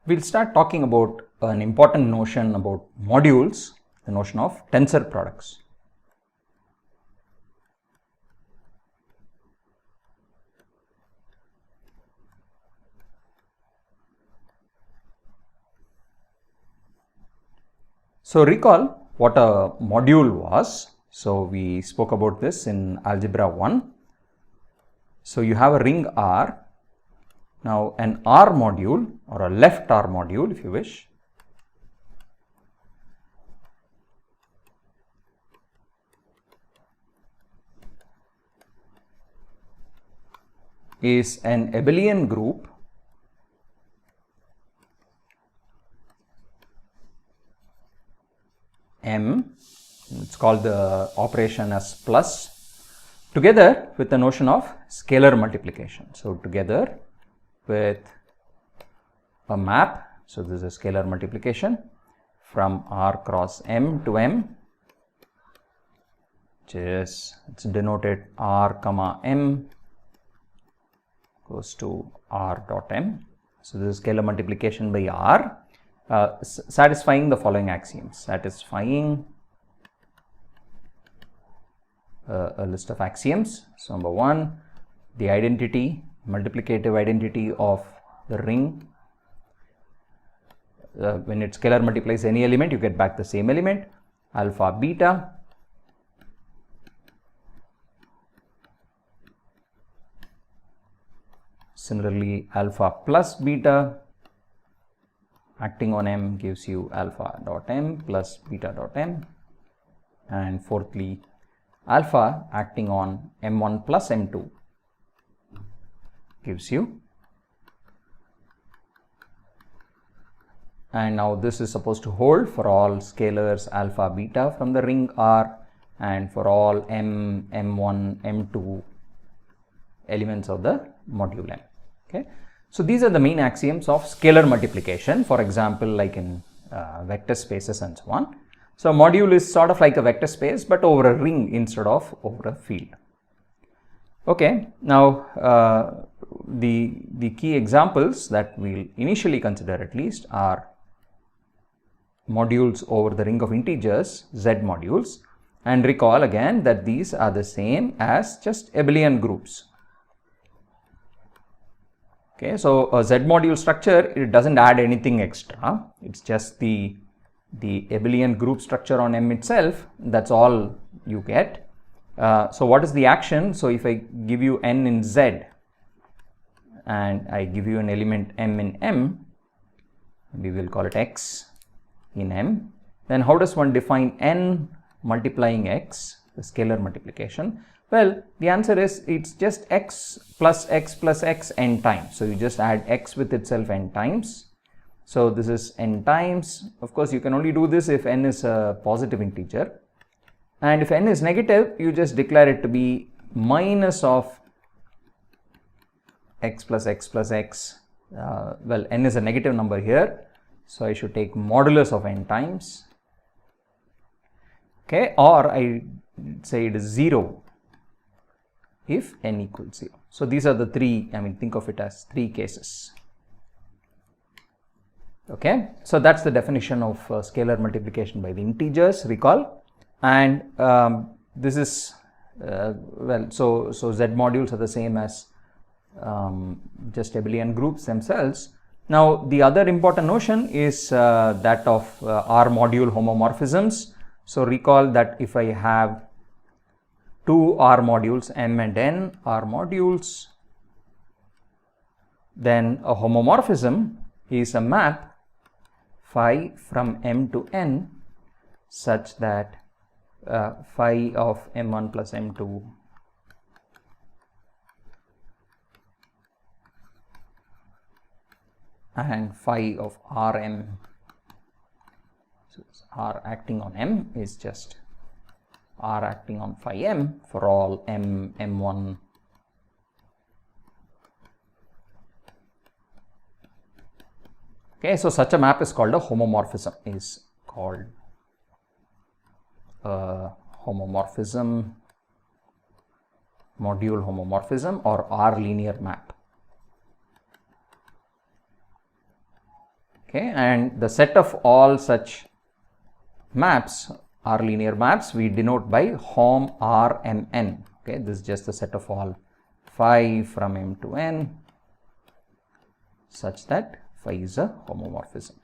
we'll start talking about an important notion about modules, the notion of tensor products. So recall what a module was. So we spoke about this in Algebra-I. So you have a ring R. Now an R module, or a left R module if you wish, is an abelian group M, it's called the operation as plus, together with the notion of scalar multiplication. So together with a map, so this is a scalar multiplication from R cross M to M, which is, it's denoted R comma M goes to R dot M. So this is scalar multiplication by R, satisfying the following axioms, satisfying a list of axioms. So number one, the identity, multiplicative identity of the ring, when it scalar multiplies any element, you get back the same element, alpha beta. Similarly, alpha plus beta acting on M gives you alpha dot M plus beta dot M. And fourthly, alpha acting on M1 plus M2 gives you. And now this is supposed to hold for all scalars alpha beta from the ring R and for all M, M1, M2 elements of the module M. Okay. So these are the main axioms of scalar multiplication, for example, like in vector spaces and so on. So a module is sort of like a vector space, but over a ring instead of over a field. Okay. Now the key examples that we'll initially consider at least are modules over the ring of integers, Z modules, and recall again that these are the same as just abelian groups. Okay, so a Z module structure, it doesn't add anything extra, it's just the abelian group structure on M itself, that's all you get. So what is the action? So if I give you n in Z and I give you an element M in M, we will call it X in M, then how does one define n multiplying X, the scalar multiplication? Well, the answer is it's just x plus x n times. So you just add x with itself n times. So this is n times. Of course, you can only do this if n is a positive integer. And if n is negative, you just declare it to be minus of x plus x plus x. Well, n is a negative number here, so I should take modulus of n times. Okay, or I say it is 0 if n equals 0. So these are the three, think of it as three cases. Okay, so that's the definition of scalar multiplication by the integers, recall. And this is, well, so Z modules are the same as just abelian groups themselves. Now the other important notion is that of R module homomorphisms. So recall that if I have two R modules, M and N R modules, then a homomorphism is a map phi from M to N such that phi of M1 plus M2 and phi of Rm, so R acting on M is just R acting on phi M for all M, M1 Okay, so such a map is called a homomorphism, homomorphism, module homomorphism, or R linear map. okay, and the set of all such maps are linear maps. We denote by Hom Rmn. Okay, this is just the set of all phi from m to n such that phi is a homomorphism.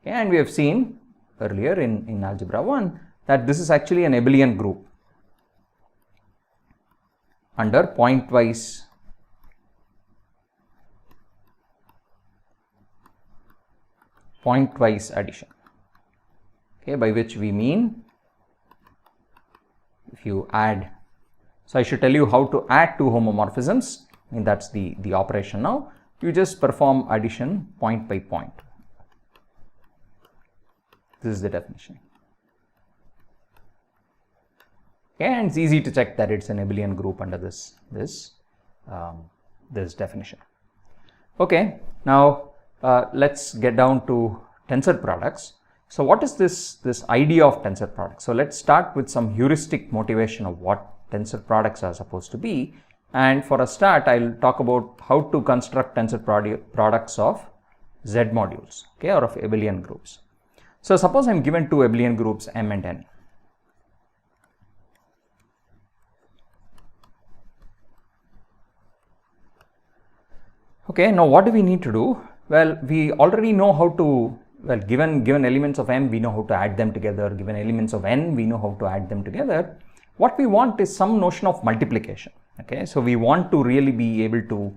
Okay, and we have seen earlier in Algebra 1 that this is actually an abelian group under pointwise addition, okay, by which we mean if you add, so I should tell you how to add two homomorphisms, and that's the operation now. You just perform addition point by point. This is the definition. Okay, and it's easy to check that it's an abelian group under this definition. Okay, now let's get down to tensor products. So what is this idea of tensor products? So let's start with some heuristic motivation of what tensor products are supposed to be, and for a start I'll talk about how to construct tensor products of Z modules, okay, or of abelian groups. So suppose I'm given two abelian groups M and N. Okay, now what do we need to do? Well, we already know how to, well, given elements of M, we know how to add them together. Given elements of N, we know how to add them together. What we want is some notion of multiplication. Okay, so we want to really be able to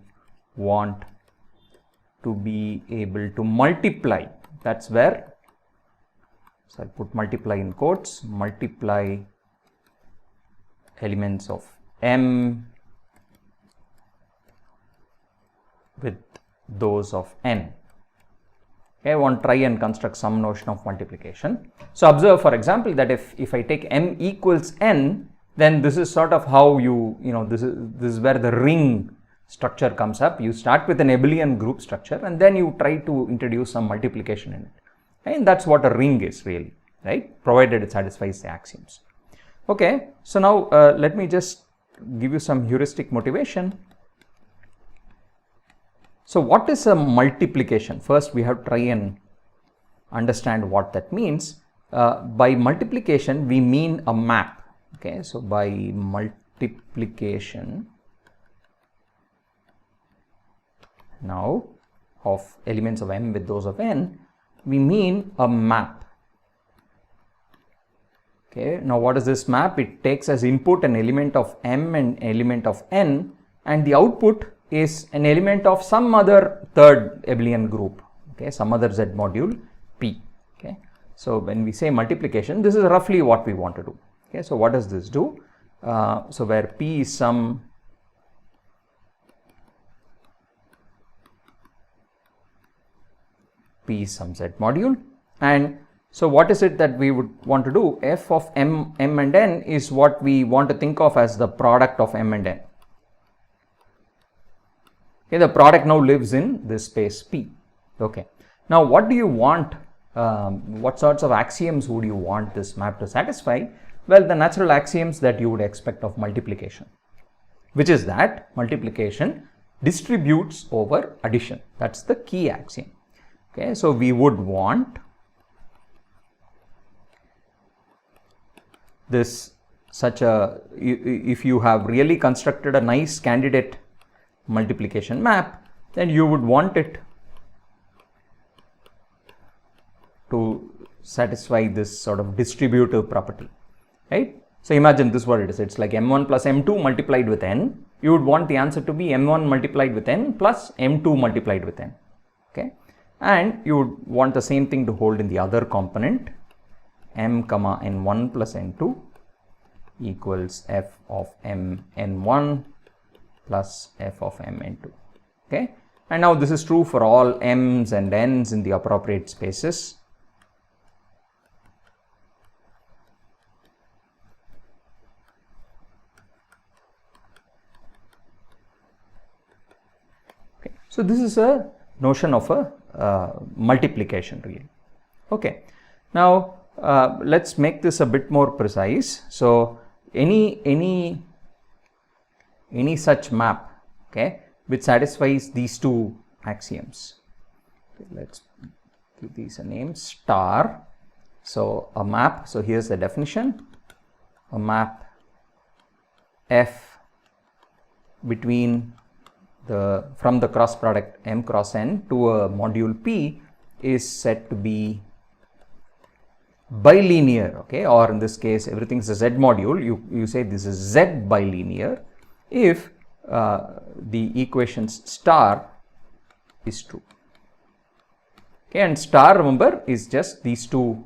multiply. That's where, so I'll put multiply in quotes, multiply elements of M with those of N. Okay, I want to try and construct some notion of multiplication. So observe, for example, that if I take M equals N, then this is sort of how this is where the ring structure comes up. You start with an abelian group structure and then you try to introduce some multiplication in it. And that's what a ring is really, right? Provided it satisfies the axioms. Okay, so now let me just give you some heuristic motivation. So what is a multiplication? First we have to try and understand what that means. By multiplication we mean a map. Okay, so by multiplication now of elements of M with those of N, we mean a map. Okay, now what is this map? It takes as input an element of M and element of N, and the output is an element of some other third abelian group, okay, some other Z module P. Okay, so when we say multiplication, this is roughly what we want to do. Okay, so what does this do? So where P is some Z module, and so what is it that we would want to do? F of M and N is what we want to think of as the product of M and N. Okay, the product now lives in this space P. Okay, now what do you want? What sorts of axioms would you want this map to satisfy? Well, the natural axioms that you would expect of multiplication, which is that multiplication distributes over addition. That's the key axiom. Okay, so we would want this if you have really constructed a nice candidate multiplication map, then you would want it to satisfy this sort of distributive property, right? So imagine this what it is. It's like M1 plus M2 multiplied with N. You would want the answer to be M1 multiplied with N plus M2 multiplied with N. Okay, and you would want the same thing to hold in the other component, M comma N1 plus N2 equals F of M N1 plus F of M N2. Okay, and now this is true for all M's and N's in the appropriate spaces. Okay, so this is a notion of a multiplication really. Okay, now let's make this a bit more precise. So any such map, okay, which satisfies these two axioms, Okay, let's give these a name, star. So a map, so here's the definition, a map F between from the cross product M cross N to a module P is said to be bilinear, okay, or in this case everything is a Z module, you say this is Z bilinear if the equations star is true. Okay, and star, remember, is just these two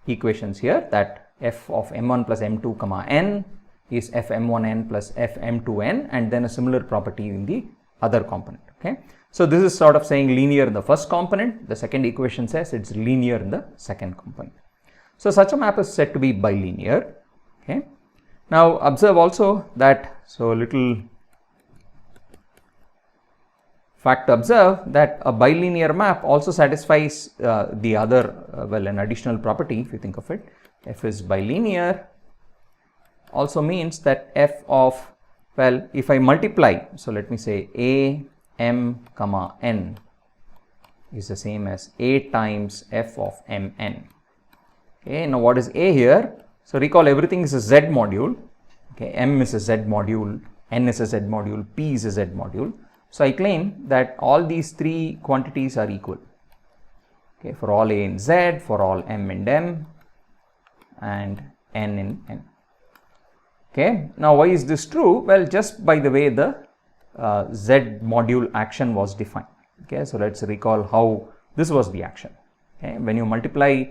equations here, that f of m1 plus m2 comma n is f m1n plus f m2n, and then a similar property in the other component. Okay, so this is sort of saying linear in the first component, the second equation says it's linear in the second component. So such a map is said to be bilinear. Okay, now observe also that, so little fact to observe, that a bilinear map also satisfies the other, well, an additional property if you think of it. F is bilinear also means that f of, well, if I multiply, so let me say a m comma n is the same as a times f of m n. Okay, now what is a here? So recall everything is a Z module. Okay, m is a Z module, n is a Z module, p is a Z module. So I claim that all these three quantities are equal. Okay, for all a in Z, for all m in m, and n in n. Okay, now why is this true? Well, just by the way the Z module action was defined. Okay, so let's recall how this was the action. Okay, when you multiply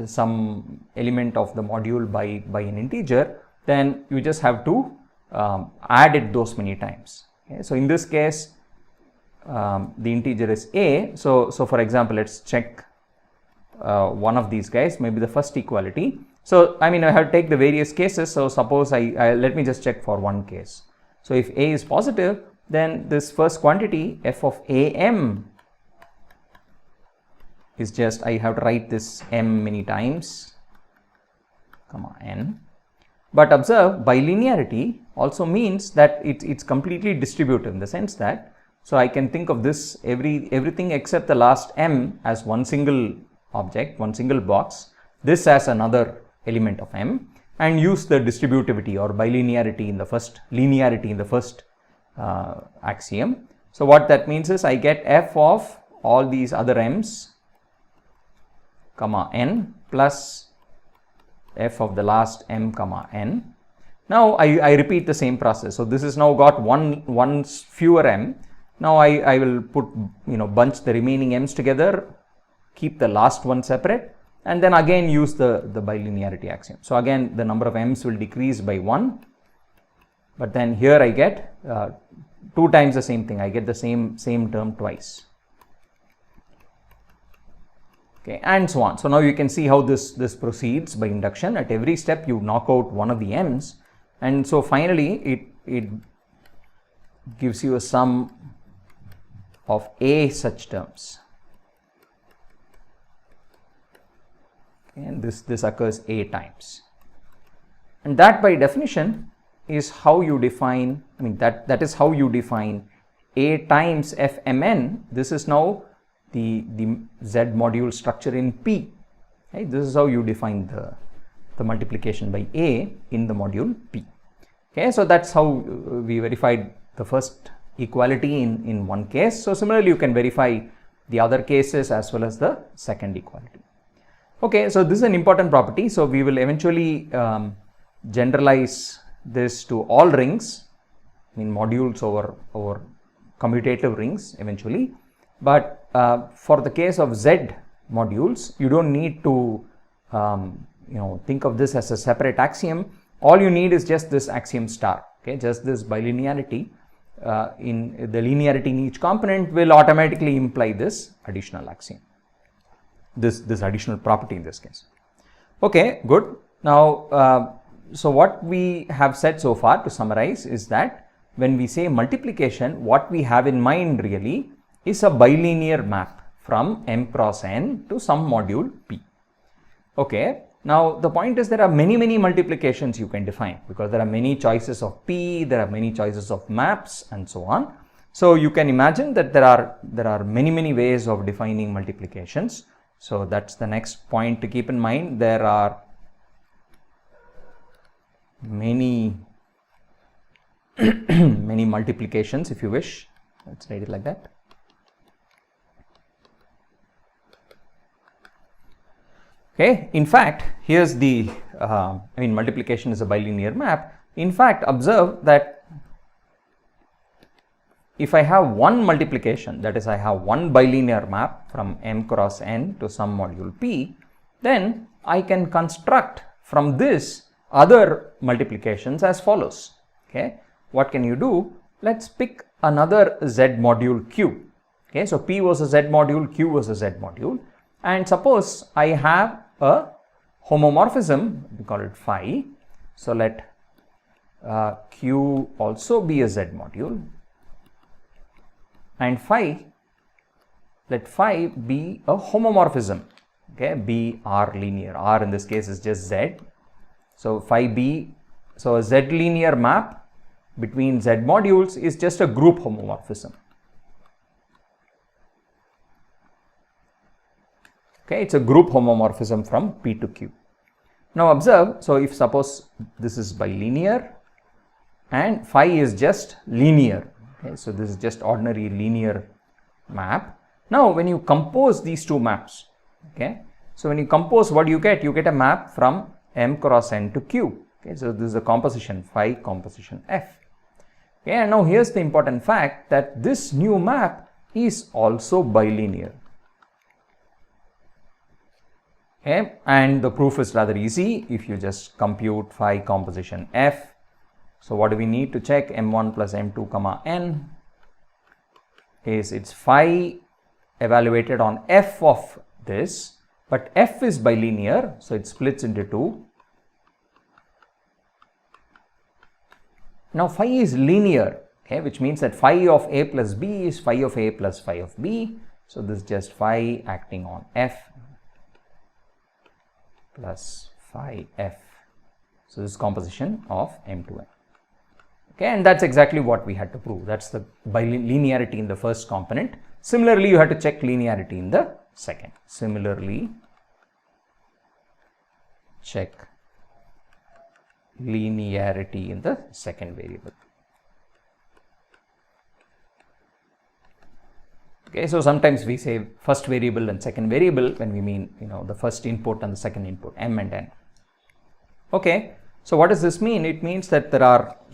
some element of the module by an integer, then you just have to add it those many times. Okay, so in this case, the integer is a. So for example, let's check one of these guys, maybe the first equality. So I mean, I have to take the various cases. So suppose I let me just check for one case. So if a is positive, then this first quantity f of am is just, I have to write this m many times, comma n. But observe, bilinearity also means that it's completely distributive in the sense that, so I can think of this everything except the last m as one single object, one single box, this as another element of m, and use the distributivity or bilinearity in the first, linearity in the first axiom. So what that means is I get f of all these other m's, comma n, plus f of the last m comma n. Now I repeat the same process. So this is now got one fewer m. Now I will put, bunch the remaining m's together, keep the last one separate, and then again use the bilinearity axiom. So again the number of m's will decrease by 1, but then here I get 2 times the same thing. I get the same term twice. Okay, and so on. So now you can see how this proceeds by induction. At every step you knock out one of the m's, and so finally it gives you a sum of a such terms. Okay, and this occurs a times, and that by definition is how you define, that is how you define a times fmn. This is now the Z module structure in P. Okay, this is how you define the multiplication by A in the module P. Okay, so that's how we verified the first equality in one case. So similarly you can verify the other cases as well as the second equality. Okay, so this is an important property. So we will eventually generalize this to all rings, modules over commutative rings eventually. But for the case of Z modules, you don't need to think of this as a separate axiom. All you need is just this axiom star. Okay, just this bilinearity in the linearity in each component will automatically imply this additional axiom, this additional property in this case. Okay, good. Now, so what we have said so far, to summarize, is that when we say multiplication, what we have in mind really is a bilinear map from m cross n to some module P. Okay, now the point is there are many multiplications you can define, because there are many choices of P, there are many choices of maps and so on. So you can imagine that there are many ways of defining multiplications. So that's the next point to keep in mind. There are many many multiplications, if you wish. Let's write it like that. Okay, in fact, here's the multiplication is a bilinear map. In fact, observe that if I have one multiplication, that is, I have one bilinear map from M cross N to some module P, then I can construct from this other multiplications as follows. Okay, what can you do? Let's pick another Z module Q. Okay, so P was a Z module, Q was a Z module, and suppose I have a homomorphism, we call it phi. So let Q also be a Z module, and phi, let phi be a homomorphism. Okay, be R linear. R in this case is just Z. So phi B, so a Z linear map between Z modules is just a group homomorphism. Okay, it's a group homomorphism from P to Q. Now observe, so if suppose this is bilinear and phi is just linear. Okay, so this is just ordinary linear map. Now when you compose these two maps, okay, so when you compose, what do you get? You get a map from M cross N to Q. Okay, so this is a composition phi composition F. Okay, and now here's the important fact that this new map is also bilinear. Okay, and the proof is rather easy if you just compute phi composition F. So what do we need to check? M1 plus M2 comma N is its phi evaluated on F of this, but F is bilinear, so it splits into two. Now phi is linear, okay, which means that phi of A plus B is phi of A plus phi of B. So this is just phi acting on F plus phi F. So this is composition of M to N. Okay, and that's exactly what we had to prove. That's the bilinearity in the first component. Similarly, you have to check linearity in the second. Similarly, check linearity in the second variable. Okay, so sometimes we say first variable and second variable when we mean, the first input and the second input, M and N. Okay, so what does this mean? It means that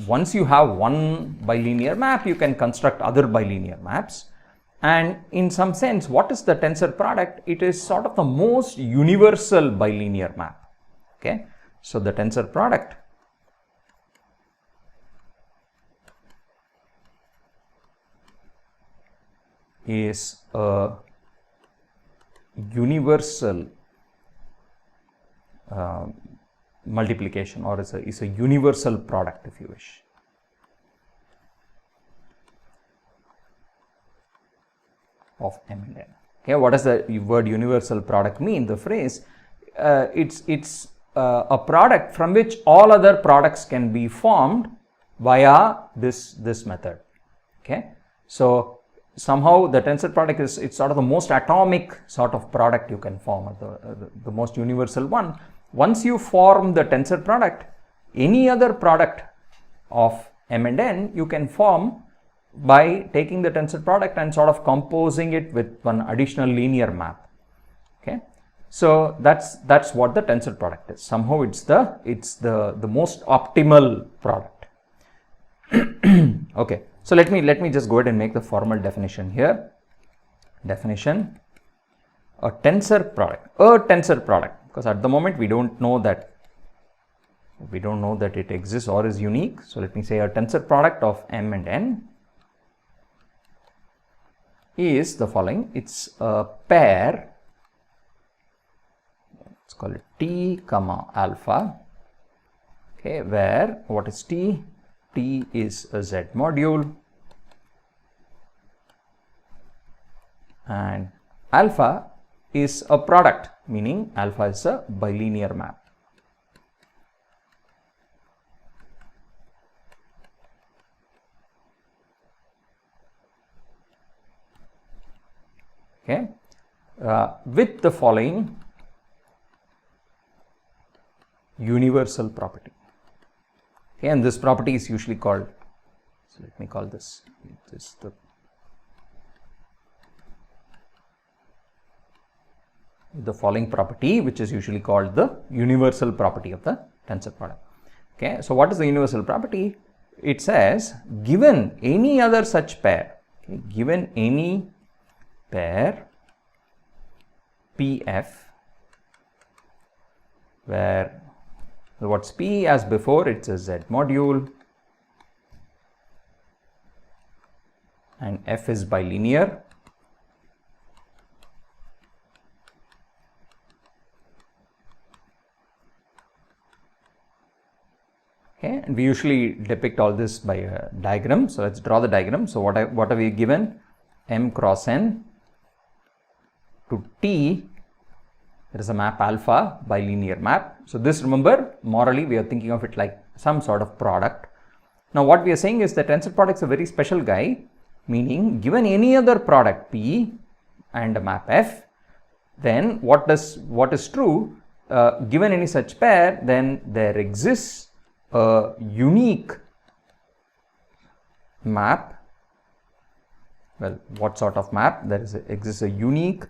once you have one bilinear map, you can construct other bilinear maps. And in some sense, what is the tensor product? It is sort of the most universal bilinear map. Okay, so the tensor product is a universal multiplication, or is a universal product, if you wish. Of M and N. Okay, what does the word universal product mean? The phrase, it's a product from which all other products can be formed via this method. Okay, so somehow the tensor product it's sort of the most atomic sort of product you can form, the most universal one. Once you form the tensor product, any other product of M and N you can form by taking the tensor product and sort of composing it with one additional linear map. Okay, so that's what the tensor product is. Somehow it's the most optimal product. Okay, so let me just go ahead and make the formal definition here. Definition: a tensor product, because at the moment we don't know that it exists or is unique. So let me say a tensor product of M and N is the following. It's a pair, let's call it T comma alpha, okay, where what is T? T is a Z module and alpha is a product, meaning alpha is a bilinear map. okay, with the following universal property. Okay, and this property is usually called, so let me call this the following property, which is usually called the universal property of the tensor product. Okay, so what is the universal property? It says given any other such pair, okay, given any pair PF where what's P as before, it's a Z module and F is bilinear, okay, and we usually depict all this by a diagram. So let's draw the diagram. So what are we given? M cross N to T, there is a map alpha, bilinear map. So this, remember, morally we are thinking of it like some sort of product. Now what we are saying is that tensor product is a very special guy, meaning given any other product P and a map F, then what is true, given any such pair, then there exists a unique map. Well, what sort of map? There exists a unique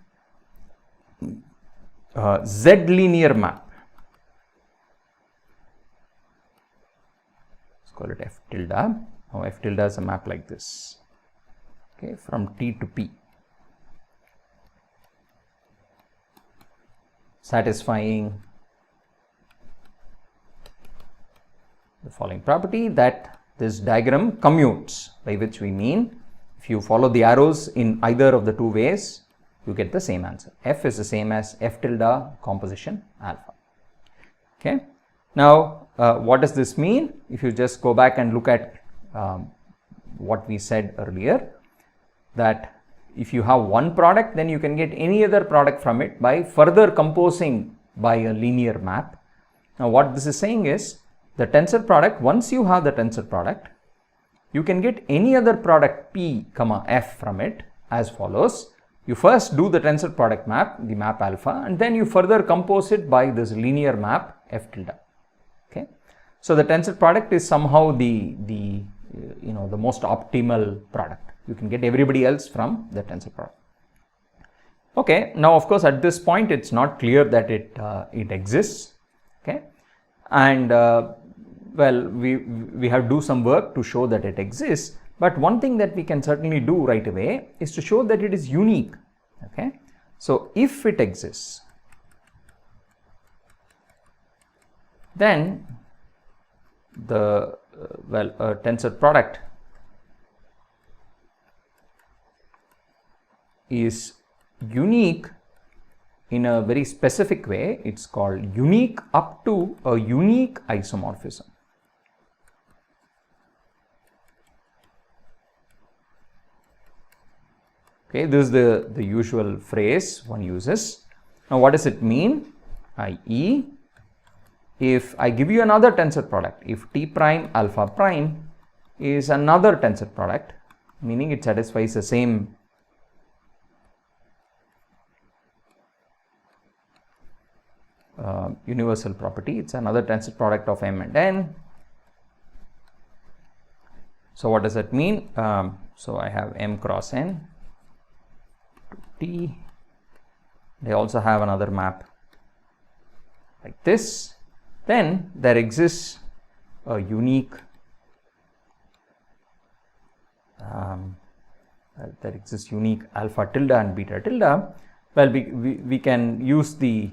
Z linear map. Let's call it F tilde. Now F tilde is a map like this, okay, from T to P, satisfying the following property, that this diagram commutes, by which we mean if you follow the arrows in either of the two ways, you get the same answer. F is the same as F tilde composition alpha. Okay. Now, what does this mean? If you just go back and look at what we said earlier, that if you have one product, then you can get any other product from it by further composing by a linear map. Now, what this is saying is the tensor product, once you have the tensor product, you can get any other product P, F from it as follows. You first do the tensor product map, the map alpha, and then you further compose it by this linear map F tilde. Okay. So the tensor product is somehow the most optimal product. You can get everybody else from the tensor product. Okay. Now, of course, at this point, it's not clear that it exists. Okay. And well, we have to do some work to show that it exists. But one thing that we can certainly do right away is to show that it is unique. Okay. So if it exists, then the tensor product is unique in a very specific way. It's called unique up to a unique isomorphism. Okay, this is the usual phrase one uses. Now, what does it mean? I.e., if I give you another tensor product, if T prime alpha prime is another tensor product, meaning it satisfies the same universal property, it's another tensor product of M and N. So, what does that mean? So, I have M cross N to T. They also have another map like this. Then there exists a unique alpha tilde and beta tilde. Well, we can use the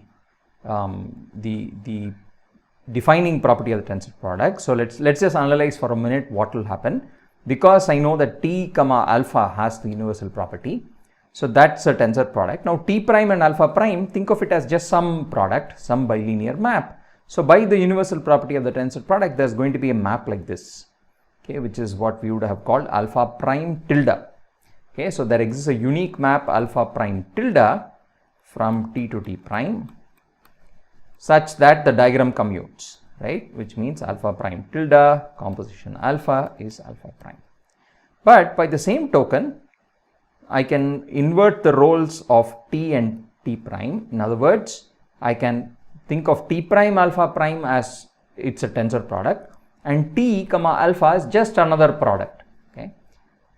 defining property of the tensor product. So let's just analyze for a minute what will happen. Because I know that T alpha has the universal property, so that's a tensor product. Now T prime and alpha prime, think of it as just some product, some bilinear map. So by the universal property of the tensor product, there's going to be a map like this, okay, which is what we would have called alpha prime tilde. Okay, so there exists a unique map alpha prime tilde from T to T prime, such that the diagram commutes, right, which means alpha prime tilde composition alpha is alpha prime. But by the same token, I can invert the roles of t and t prime. In other words, I can think of t prime alpha prime as it's a tensor product, and t comma alpha is just another product. Okay,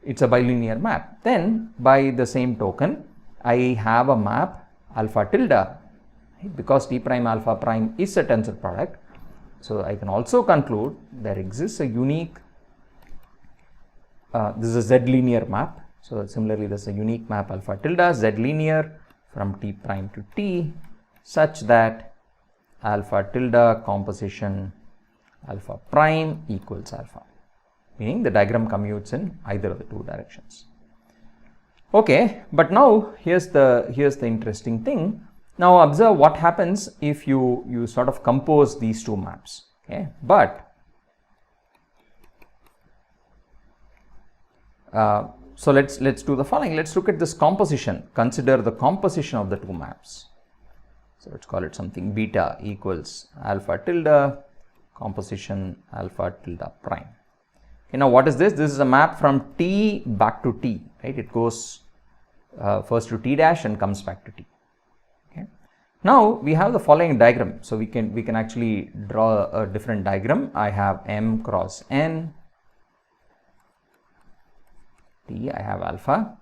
it's a bilinear map. Then by the same token, I have a map alpha tilde, right? Because t prime alpha prime is a tensor product. So I can also conclude there exists a unique, this is a z linear map. So similarly, there's a unique map alpha tilde z linear from t prime to t such that alpha tilde composition alpha prime equals alpha, meaning the diagram commutes in either of the two directions. Okay, but now here's the interesting thing. Now observe what happens if you sort of compose these two maps. Okay, but so let's do the following. Let's look at this composition. Consider the composition of the two maps. So let's call it something beta equals alpha tilde composition alpha tilde prime. Okay, now what is this? This is a map from t back to t, right? It goes first to t dash and comes back to t. Okay. Now we have the following diagram. So we can actually draw a different diagram. I have m cross n. T, I have alpha.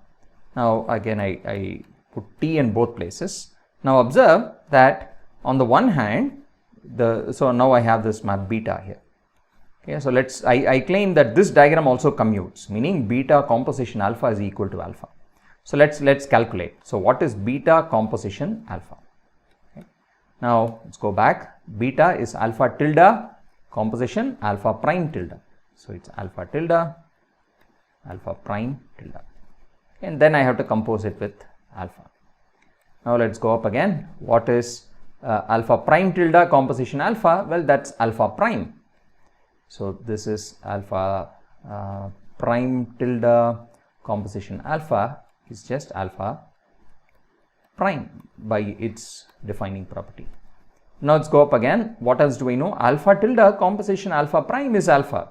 Now again I put t in both places. Now observe that on the one hand, so now I have this map beta here. Okay, so I claim that this diagram also commutes, meaning beta composition alpha is equal to alpha. So let's calculate. So what is beta composition alpha? Okay. Now let's go back. Beta is alpha tilde composition alpha prime tilde. So it's alpha tilde alpha prime tilde, and then I have to compose it with alpha. Now let's go up again. What is alpha prime tilde composition alpha? Well, that's alpha prime. So this is alpha prime tilde composition alpha is just alpha prime by its defining property. Now let's go up again. What else do we know? Alpha tilde composition alpha prime is alpha.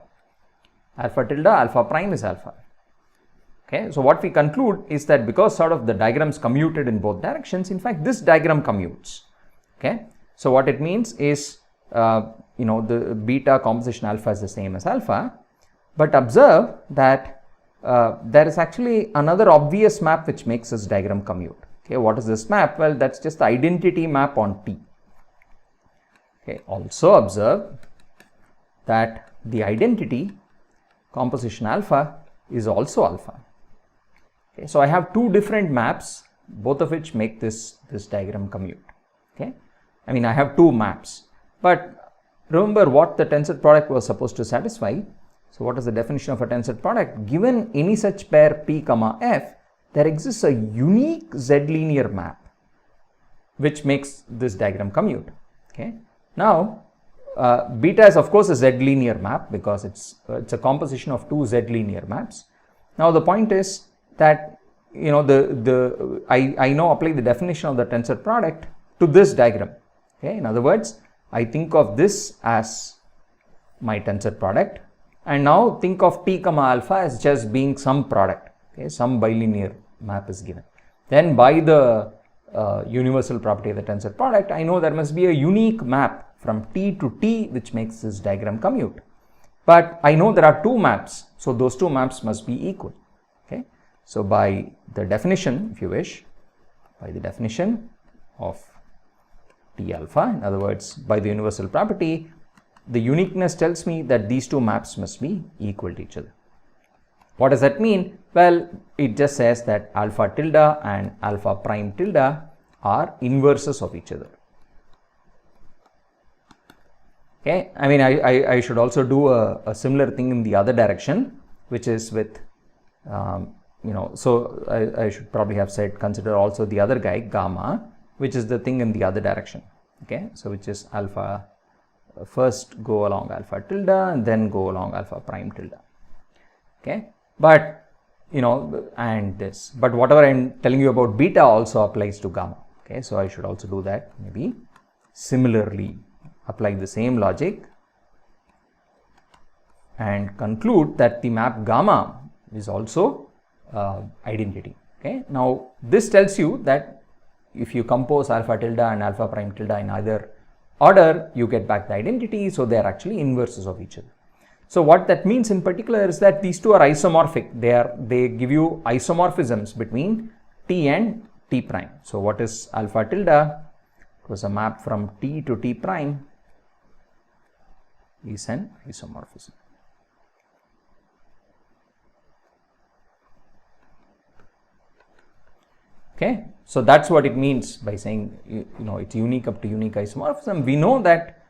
Alpha tilde alpha prime is alpha. Okay, so what we conclude is that because sort of the diagrams commuted in both directions, in fact this diagram commutes. Okay, so what it means is the beta composition alpha is the same as alpha, but observe that there is actually another obvious map which makes this diagram commute. Okay, what is this map? Well, that's just the identity map on T. Okay, also observe that the identity composition alpha is also alpha. Okay, so I have two different maps, both of which make this diagram commute. Okay, I mean I have two maps, but remember what the tensor product was supposed to satisfy. So what is the definition of a tensor product? Given any such pair P comma F, there exists a unique Z linear map which makes this diagram commute. Okay, now beta is of course a Z linear map because it's a composition of two Z linear maps. Now the point is that I now apply the definition of the tensor product to this diagram. Okay, in other words, I think of this as my tensor product, and now think of T comma alpha as just being some product. Okay, some bilinear map is given. Then by the universal property of the tensor product, I know there must be a unique map from T to T which makes this diagram commute. But I know there are two maps, so those two maps must be equal. Okay, so by the definition, if you wish, by the definition of T alpha, in other words, by the universal property, the uniqueness tells me that these two maps must be equal to each other. What does that mean? Well, it just says that alpha tilde and alpha prime tilde are inverses of each other. Okay, I mean I should also do a similar thing in the other direction, which is with so I should probably have said consider also the other guy gamma, which is the thing in the other direction. Okay, so which is alpha, first go along alpha tilde and then go along alpha prime tilde. Okay, but and this, but whatever I'm telling you about beta also applies to gamma. Okay, so I should also do that maybe similarly, apply the same logic and conclude that the map gamma is also identity. Okay, now this tells you that if you compose alpha tilde and alpha prime tilde in either order, you get back the identity, so they are actually inverses of each other. So what that means in particular is that these two are isomorphic. They give you isomorphisms between t and t prime. So what is alpha tilde? It was a map from t to t prime is an isomorphism. Okay, so that's what it means by saying it's unique up to unique isomorphism. We know that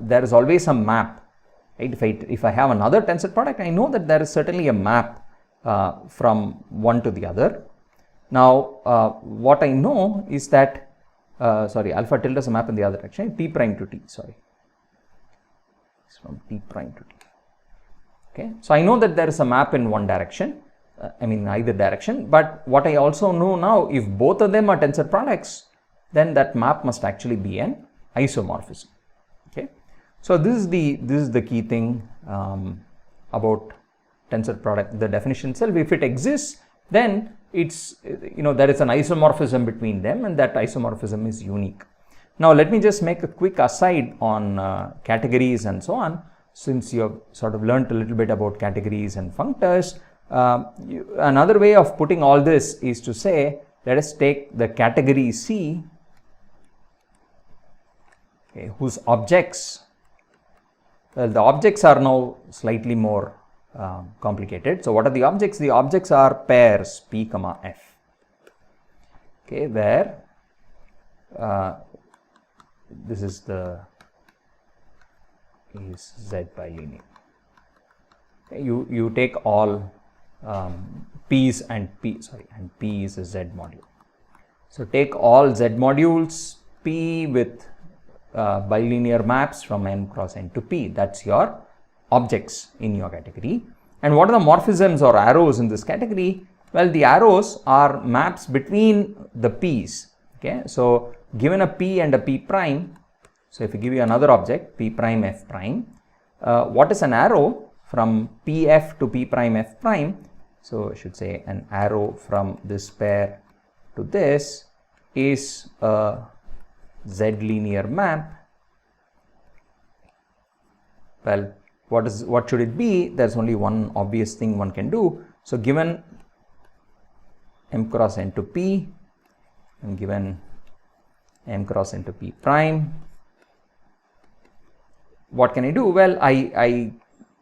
there is always a map. Right? If I have another tensor product, I know that there is certainly a map from one to the other. Now, what I know is that alpha tilde is a map in the other direction, t prime to t. Sorry, it's from t prime to t. Okay, so I know that there is a map in one direction. Either direction, but what I also know now, if both of them are tensor products, then that map must actually be an isomorphism. Okay, so this is the key thing about tensor product. The definition itself, if it exists, then it's there is an isomorphism between them, and that isomorphism is unique. Now let me just make a quick aside on categories and so on, since you have sort of learned a little bit about categories and functors. Another way of putting all this is to say, let us take the category C, okay, whose objects, well, the objects are now slightly more complicated. So what are the objects? The objects are pairs P comma F, okay, where this is Z bilinear. Okay, you take all P's and P is a Z module. So take all Z modules P with bilinear maps from n cross n to P. That's your objects in your category. And what are the morphisms or arrows in this category? Well, the arrows are maps between the P's. Okay, so given a P and a P prime, so if we give you another object P prime F prime, what is an arrow from Pf to P prime F prime? So I should say an arrow from this pair to this is a Z linear map. Well, what should it be? There's only one obvious thing one can do. So given m cross n to P and given m cross n to P prime, what can I do? Well,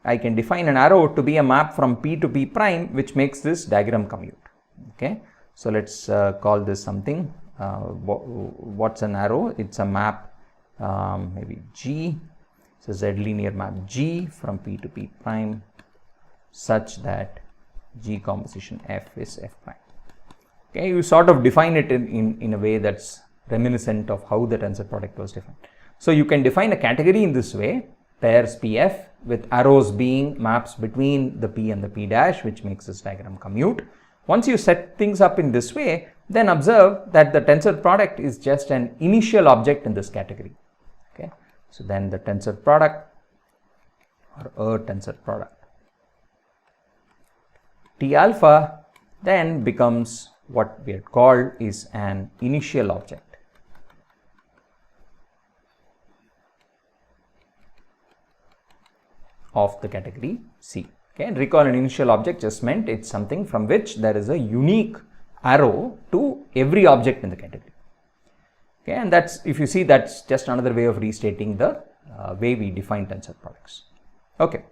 I can define an arrow to be a map from P to P prime, which makes this diagram commute. Okay, so let's call this something. What's an arrow? It's a map, maybe G. It's a Z linear map G from P to P prime, such that G composition F is F prime. Okay, you sort of define it in a way that's reminiscent of how the tensor product was defined. So you can define a category in this way, pairs PF with arrows being maps between the P and the P dash, which makes this diagram commute. Once you set things up in this way, then observe that the tensor product is just an initial object in this category. Okay, so then the tensor product or a tensor product T alpha then becomes what we had called is an initial object of the category C. Okay, and recall an initial object just meant it's something from which there is a unique arrow to every object in the category. Okay, and that's, if you see, that's just another way of restating the way we define tensor products. Okay.